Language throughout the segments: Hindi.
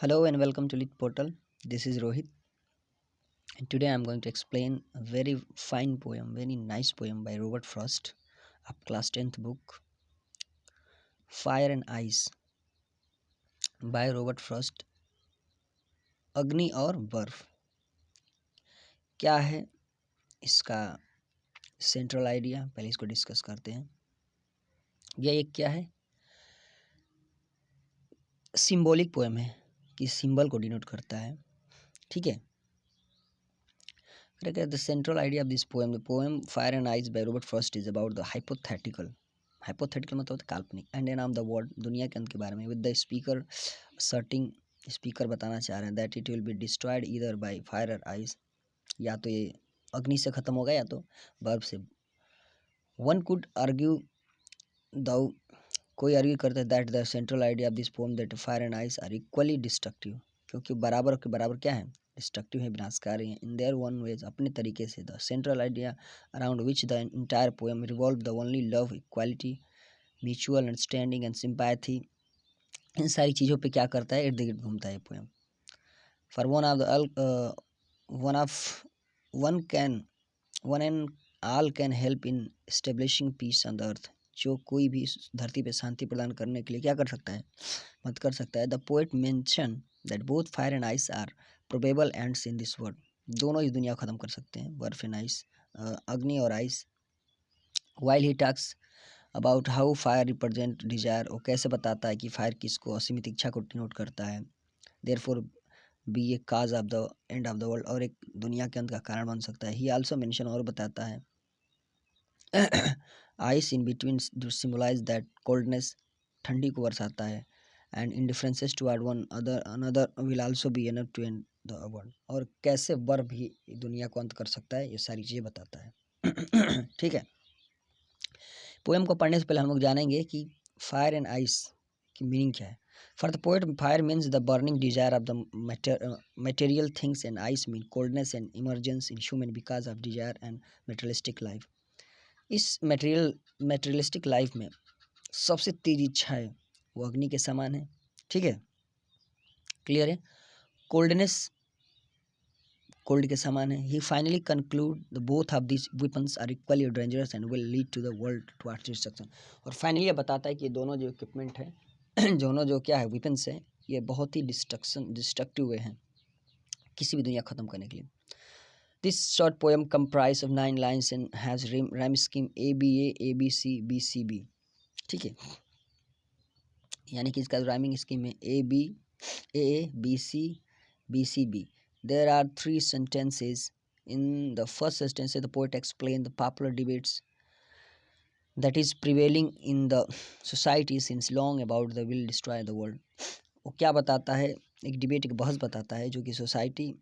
Hello and welcome to Lit Portal. This is Rohit, and today I'm going to explain a very fine poem, very nice poem by Robert Frost, of class 10th book, Fire and Ice by Robert Frost, अग्नि और बर्फ। क्या है इसका सेंट्रल आइडिया, पहले इसको डिस्कस करते हैं। यह एक क्या है, सिंबॉलिक पोएम है कि सिंबल को डिनोट करता है। ठीक है, the central idea of this poem, the poem Fire and Ice by Robert Frost is about the hypothetical मतलब होता है काल्पनिक end an of the world, दुनिया के अंत के बारे में, with the speaker asserting, speaker बताना चाह रहे हैं that it will be destroyed either by fire और आइस, या तो ये अग्नि से खत्म होगा या तो बर्फ से। वन कुड आर्ग्यू द, कोई आर्ग्यू करता है that the central idea of this poem that fire and ice are equally destructive, क्योंकि बराबर के बराबर क्या है, डिस्ट्रक्टिव है, विनाशकारी है। इन देयर वन वेज, अपने तरीके से। The central idea around which the entire poem revolve the only love, equality, mutual understanding and sympathy, इन सारी चीज़ों पे क्या करता है, इर्द गिर्द घूमता है poem. For one and all can help in establishing peace on the earth, जो कोई भी धरती पे शांति प्रदान करने के लिए क्या कर सकता है, मत कर सकता है। The poet mention that both fire and ice are probable ends in this world, दोनों इस दुनिया को ख़त्म कर सकते हैं, बर्फ एंड आइस, अग्नि और ice. While he talks about how fire represent desire, वो कैसे बताता है कि फायर किसको, असीमित इच्छा को डिनोट करता है। Therefore be a cause of the end of the world, और एक दुनिया के अंत का कारण बन सकता है। ही आल्सो मेंशन, और बताता है, ice in between symbolise that coldness, ठंडी को बरसाता है, and indifferences toward one other another will also be enough to end the world, और कैसे बर्फ भी दुनिया को अंत कर सकता है, ये सारी चीज़ें बताता है। ठीक है, पोएम को पढ़ने से पहले हम लोग जानेंगे कि फायर एंड आइस की मीनिंग क्या है। For the poet, fire means the burning desire of the material things, and ice mean coldness and emergence in human because of desire and materialistic life. इस मटेरियलिस्टिक लाइफ में सबसे तेज इच्छा है वो अग्नि के समान है। ठीक है, क्लियर है। कोल्डनेस कोल्ड के समान है। He finally conclude the both of this weapons are equally dangerous and will lead to the world towards destruction, और फाइनली ये बताता है कि दोनों जो इक्विपमेंट है दोनों जो क्या है वेपन्स है, ये बहुत ही डिस्ट्रक्टिव वे हैं किसी भी दुनिया ख़त्म करने के लिए। This short poem comprise of 9 lines and has rhyme scheme A B C B C B. ठीक है, यानी कि इसका राइमिंग स्कीम है A B C B. There are 3 sentences. In the first sentence, the poet explains the popular debates that is prevailing in the society since long about the will destroy the world. वो क्या बताता है, एक डिबेट, एक बहस बताता है जो कि सोसाइटी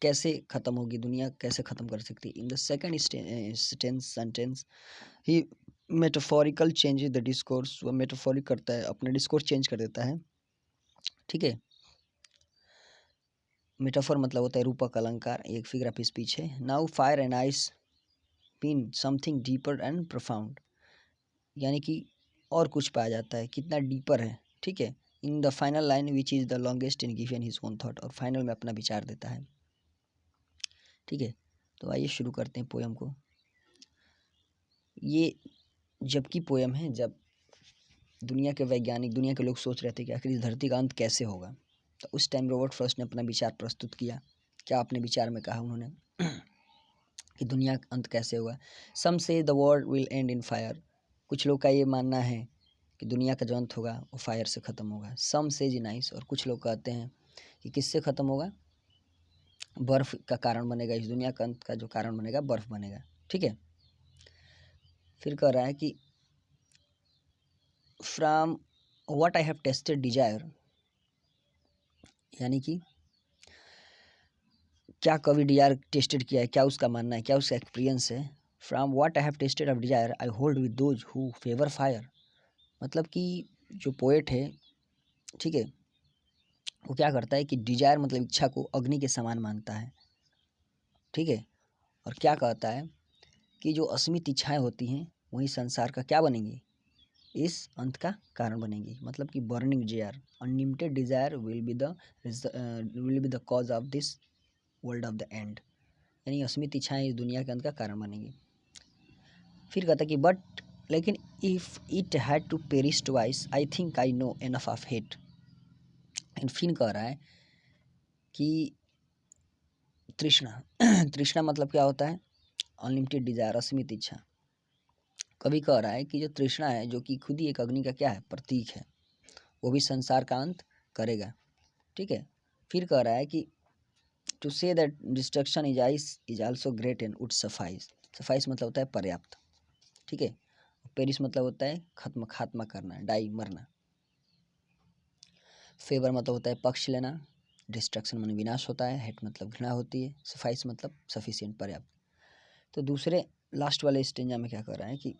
कैसे ख़त्म होगी, दुनिया कैसे ख़त्म कर सकती है। In the second sentence he metaphorical changes the discourse, वो मेटाफोरिक करता है, अपना डिस्कोर्स चेंज कर देता है। ठीक है, मेटाफोर मतलब होता है रूपक अलंकार, एक फिगर ऑफ स्पीच है। Now fire and ice mean something deeper and profound, यानी कि और कुछ पाया जाता है, कितना डीपर है। ठीक है, in the final line which is the longest in given his own thought, और फाइनल में अपना विचार देता है। ठीक है, तो आइए शुरू करते हैं पोएम को। ये जबकि पोएम है जब दुनिया के वैज्ञानिक, दुनिया के लोग सोच रहे थे कि आखिर इस धरती का अंत कैसे होगा, तो उस टाइम रॉबर्ट फ्रॉस्ट ने अपना विचार प्रस्तुत किया। क्या अपने विचार में कहा उन्होंने कि दुनिया का अंत कैसे होगा। सम say the world will and in fire, कुछ लोग का ये मानना है कि दुनिया का जो अंत होगा वो फायर से ख़त्म होगा। सम से इन आइस, और कुछ लोग कहते हैं कि किससे ख़त्म होगा, बर्फ़ का कारण बनेगा, इस दुनिया का अंत का जो कारण बनेगा बर्फ़ बनेगा। ठीक है, फिर कह रहा है कि from what I have tasted desire, यानी कि क्या कभी डिजायर टेस्टेड किया है, क्या उसका मानना है, क्या उसका एक्सपीरियंस है। From what I have tested of desire I hold with those who favour fire, मतलब कि जो पोएट है, ठीक है, वो क्या करता है कि डिजायर मतलब इच्छा को अग्नि के समान मानता है। ठीक है, और क्या कहता है कि जो असीमित इच्छाएं होती हैं वही संसार का क्या बनेंगी, इस अंत का कारण बनेगी। मतलब कि burning desire, unlimited Dzire will be the cause of this world of the and, यानी असीमित इच्छाएं इस दुनिया के अंत का कारण बनेगी। फिर कहता है कि बट लेकिन if it had to perish twice I think I know enough of hate. And फिर कह रहा है कि तृष्णा तृष्णा मतलब क्या होता है? अनलिमिटेड डिजायर, असीमित इच्छा। कवि कह रहा है कि जो तृष्णा है, जो कि खुद ही एक अग्नि का क्या है? प्रतीक है, वो भी संसार का अंत करेगा। ठीक है। फिर कह रहा है कि to say that destruction is also great and would suffice. Suffice मतलब होता है पर्याप्त। ठीक है। पेरिस मतलब होता है खत्म, खात्मा करना, डाई, मरना। फेवर मतलब होता है पक्ष लेना। डिस्ट्रक्शन माने विनाश होता है। हेट मतलब घृणा होती है। सफाइस मतलब सफिशिएंट, पर्याप्त। तो दूसरे लास्ट वाले स्टेंजा में क्या कर रहा है कि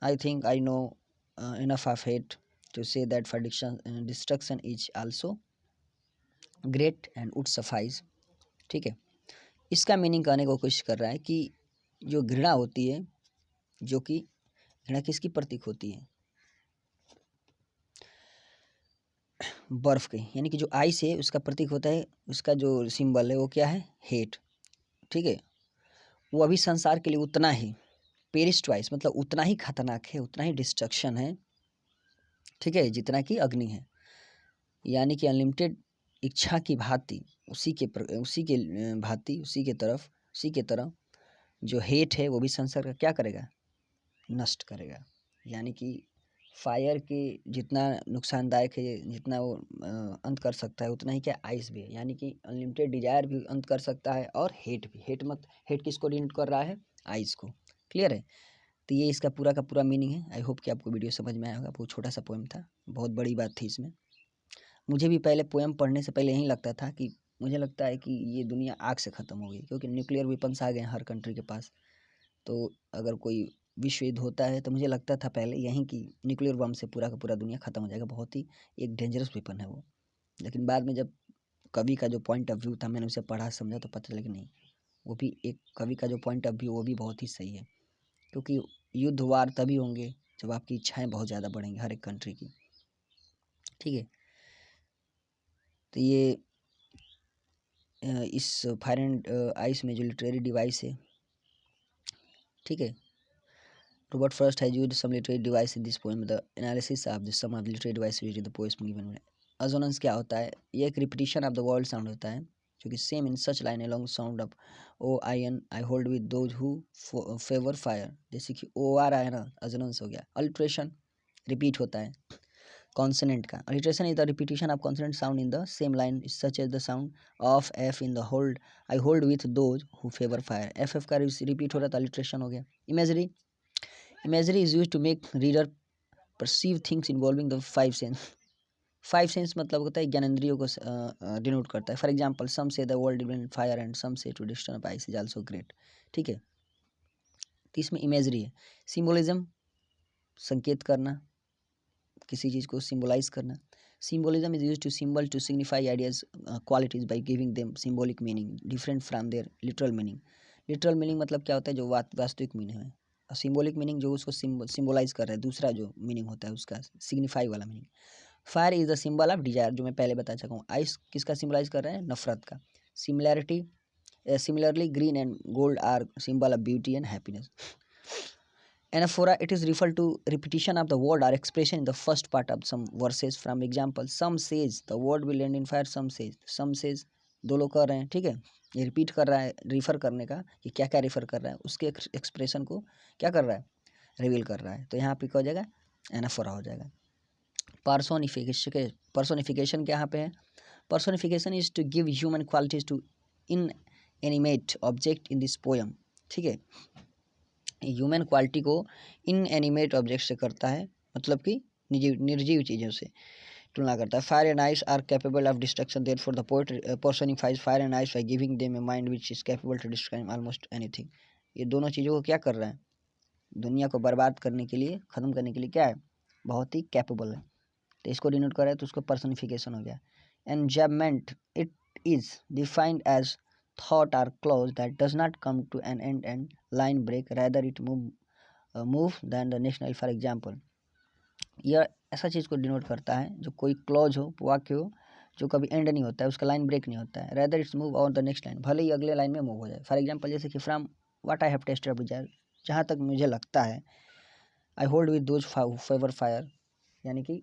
I think I know enough of hate to say that for destruction is also great and would suffice. ठीक है। इसका मीनिंग कहने को कोशिश कर रहा है कि जो घृणा होती है, जो कि घृणा किसकी प्रतीक होती है? बर्फ की, यानी कि जो आइस है उसका प्रतीक होता है, उसका जो सिंबल है वो क्या है? हेट। ठीक है। वो अभी संसार के लिए उतना ही पेरिस ट्वाइस मतलब उतना ही खतरनाक है, उतना ही डिस्ट्रक्शन है। ठीक है, जितना कि अग्नि है। यानी कि अनलिमिटेड इच्छा की भांति, उसी के तरफ, उसी के तरह जो हेट है वो भी संसार का क्या करेगा? नष्ट करेगा। यानी कि फायर के जितना नुकसानदायक है, जितना वो अंत कर सकता है, उतना ही क्या आइस भी है। यानी कि अनलिमिटेड डिजायर भी अंत कर सकता है और हेट भी। हेट किसको डिनोट कर रहा है? आइस को। क्लियर है? तो ये इसका पूरा का पूरा मीनिंग है। आई होप कि आपको वीडियो समझ में आया होगा। बहुत छोटा सा पोएम था, बहुत बड़ी बात थी इसमें। मुझे भी पहले पोएम पढ़ने से पहले यही लगता था कि मुझे लगता है कि ये दुनिया आग से ख़त्म हो गई, क्योंकि न्यूक्लियर वेपन्स आ गए हैं हर कंट्री के पास। तो अगर कोई विश्व युद्ध होता है तो मुझे लगता था पहले यहीं कि न्यूक्लियर बम से पूरा का पूरा दुनिया ख़त्म हो जाएगा। बहुत ही एक डेंजरस वेपन है वो। लेकिन बाद में जब कवि का जो पॉइंट ऑफ व्यू था, मैंने उसे पढ़ा समझा तो पता चला कि नहीं, वो भी एक कवि का जो पॉइंट ऑफ व्यू वो भी बहुत ही सही है। क्योंकि युद्ध वार तभी होंगे जब आपकी इच्छाएं बहुत ज़्यादा बढ़ेंगी हर एक कंट्री की। ठीक है। तो ये इस फायर एंड आइस में जो लिटरेरी डिवाइस है, ठीक है, Robert Frost has used some literary device in this poem. The analysis of the sum of literary device used in the poem given. Assonance क्या होता है? ये एक repetition of the word sound होता है, जो कि same in such line along sound of O I N I hold with those who favour fire. जैसे कि ओ आ रहा है ना, अजोनेंस हो गया। अल्ट्रेशन रिपीट होता है कॉन्सोनेंट का। Alliteration is the repetition of consonant sound in the same line such as the sound of F in the hold I hold with those who favour fire. F का रिपीट हो रहा था, अलिट्रेशन हो गया। Imagery, imagery is used to make reader perceive things involving the five sense। Five sense मतलब होता है ज्ञानेंद्रियों को डिनोट करता है। For example some say the world in fire and some say to disturb ice is also great. ठीक है। तो इसमें इमेजरी है। सिम्बोलिज्म संकेत करना, किसी चीज़ को सिम्बोलाइज करना। Symbolism is use to symbol to signify ideas qualities by giving them symbolic meaning different from their literal meaning. Literal meaning मतलब क्या होता है? जो वास्तविक मीनिंग है। और सिम्बॉलिक मीनिंग जो उसको सिम्बोलाइज कर रहा है, दूसरा जो मीनिंग होता है उसका सिग्निफाई वाला meaning. Fire is the symbol of desire, जो मैं पहले बता चुका हूँ। आइस किसका सिम्बलाइज कर रहा है? नफरत का। Similarity, similarly green and gold are symbol of beauty and happiness. Anaphora, it is referred to repetition of the word or expression in the first part of some verses. From example, some says the word will end in fire, some says दो लोग कर रहे हैं। ठीक है। ये रिपीट कर रहा है, रिफर करने का कि क्या क्या रिफर कर रहा है, उसके एक्सप्रेशन को क्या कर रहा है? रिवील कर रहा है। तो यहाँ पे क्या हो जाएगा? एनाफोरा हो जाएगा। पर्सोनिफिकेशन क्या यहाँ पे है? Personification is to give human qualities to inanimate object in this poem. ठीक है। ह्यूमन क्वालिटी को इन एनिमेट ऑब्जेक्ट से करता है, मतलब कि निर्जीव चीज़ों से तुलना करता है। Fire and ice are capable of destruction, therefore the poet personifies fire and ice by giving them a mind which is capable to describe almost anything. ये दोनों चीज़ों को क्या कर रहा है? दुनिया को बर्बाद करने के लिए, ख़त्म करने के लिए क्या है? बहुत ही कैपेबल है। तो इसको डिनोट कर रहा है, तो उसको पर्सोनिफिकेशन हो गया। Enjambment, it is defined as thought or clause that does not come to an end and line break, rather it move than the next line. For example, यह ऐसा चीज़ को डिनोट करता है जो कोई क्लॉज हो, वाक्य हो, जो कभी एंड नहीं होता है, उसका लाइन ब्रेक नहीं होता है। Rather it's move on the next line, भले ही अगले लाइन में मूव हो जाए। फॉर एग्जाम्पल जैसे कि from what I have tested of desire, जहाँ तक मुझे लगता है, आई hold with those favour fire, यानी कि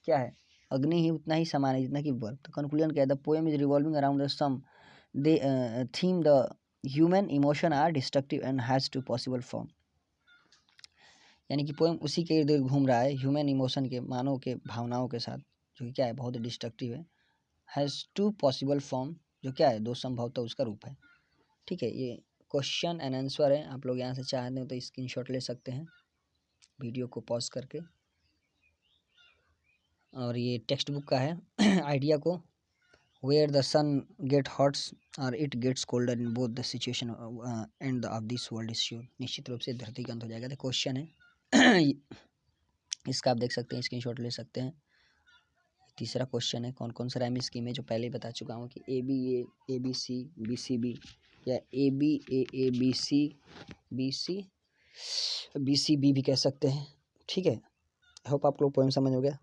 क्या है, अग्नि ही उतना ही समान है जितना कि बर्फ। तो कंक्लूजन क्या है, the poem is revolving around the some the theme, the human emotion are destructive and has two possible form, यानी कि पोएम उसी के इर्द गिर्द घूम रहा है, ह्यूमन इमोशन के, मानव के भावनाओं के साथ, जो कि क्या है, बहुत डिस्ट्रक्टिव है। हैज़ टू पॉसिबल फॉर्म, जो क्या है, दो संभवतः उसका रूप है। ठीक है, ये क्वेश्चन एंड आंसर है। आप लोग यहाँ से चाहते हो तो स्क्रीनशॉट ले सकते हैं वीडियो को पॉज करके। और ये टेक्स्ट बुक का है आइडिया को, where the sun get hots और it gets colder in both the situation end of this world is sure, निश्चित रूप से धरती का अंत हो जाएगा। तो क्वेश्चन है इसका आप देख सकते हैं, स्क्रीनशॉट ले सकते हैं। तीसरा क्वेश्चन है, कौन कौन सा राइम स्कीम है, जो पहले ही बता चुका हूँ कि A B C B C B, या A B C B C B भी कह सकते हैं। ठीक है, आई होप आप लोग पोएम समझ हो गया।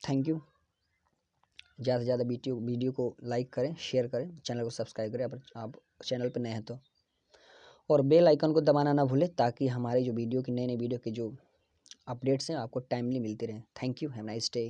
Thank you. ज़्यादा से ज़्यादा वीडियो को लाइक करें, शेयर करें, चैनल को सब्सक्राइब करें आप चैनल पर नए हैं तो, और बेल आइकन को दबाना ना भूलें, ताकि हमारे जो वीडियो की नई वीडियो के जो अपडेट्स हैं आपको टाइमली मिलते रहें। Thank you, have nice day.